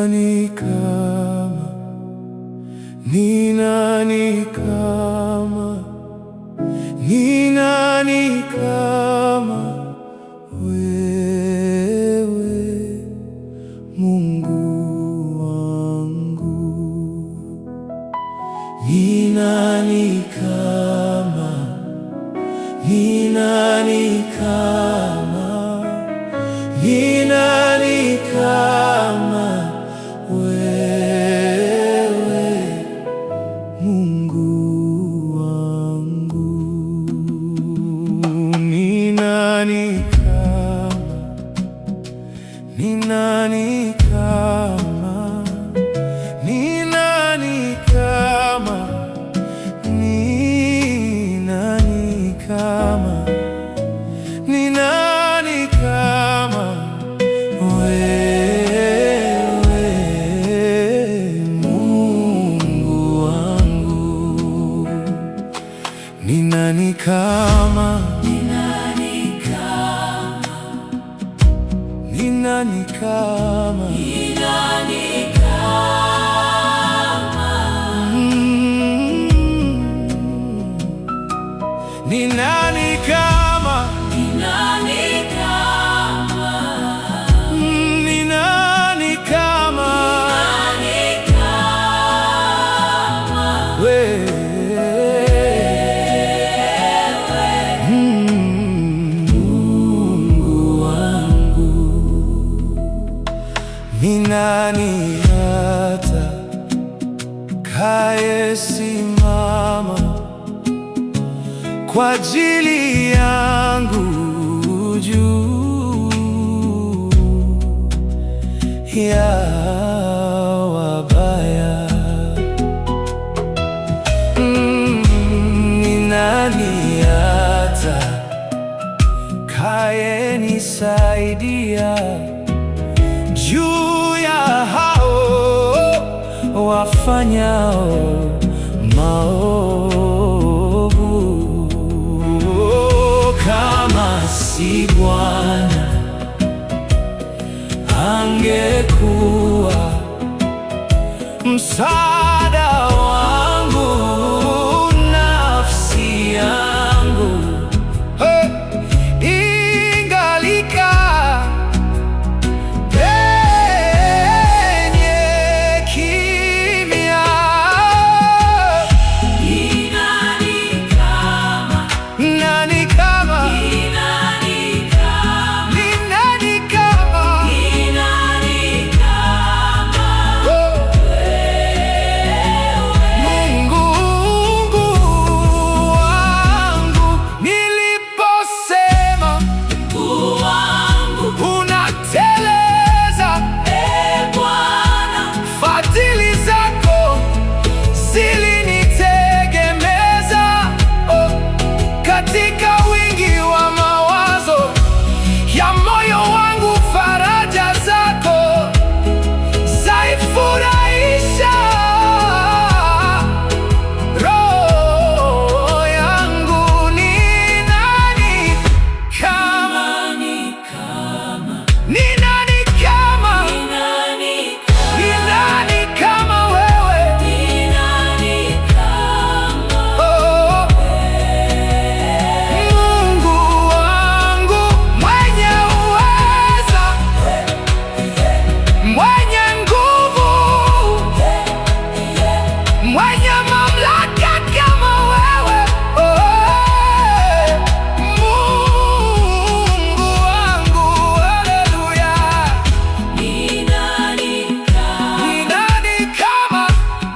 nani kama, ni nani kama, ni nani kama wewe, Mungu wangu? Ni nani kama, ni nani kama, ni nani kama wewe, Mungu wangu? Ni nani kama, ni nani kama, ni nani kama, ni nani kama, ni nani kama wewe, Mungu wangu? Ni nani kama, ni nani kama, ni nani kama, ni nani kama, ni nani kama, ni nani kama, ni nani kama wewe, Mungu wangu? Ni nani atakayesimama kwa ajili yangu juu ya wabaya? Ni nani atakayenisaidia juu ya hao wafanyao maovu? Kama si Bwana, angekuwa msaada wangu, nafsi yangu ingalika penye kimya. ni nani kama, Nani kama, ni nani kama, ni nani kama, ni nani kama Mungu wangu? Niliposema Mungu wangu, unateleza, Bwana, fadhili zako zilinitegemeza. Katika wingi wa mawazo ya moyo wangu, faraja zako zaifurahisha roho yangu. Ni nani kama, nani kama, ni nani kama, ni nani ni kama, nani kama wewe? ni nani kama Mungu wangu, mwenye uweza, mwenye nguvu, mwenye mamlaka kama wewe. Mungu wangu, haleluya. ni nani kama, Ni nani kama,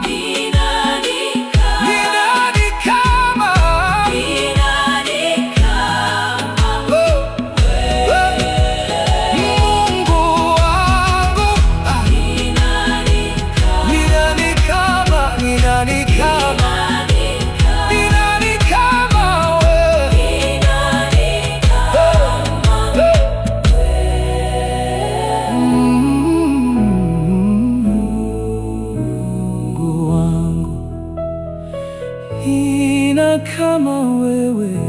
ni nani kama, ni nani kama ni nani kama Mungu wangu? ni nani kama, Ni nani kama, ni nani kama, ni nani kama wewe? ni nani Mungu wangu, nina kama wewe.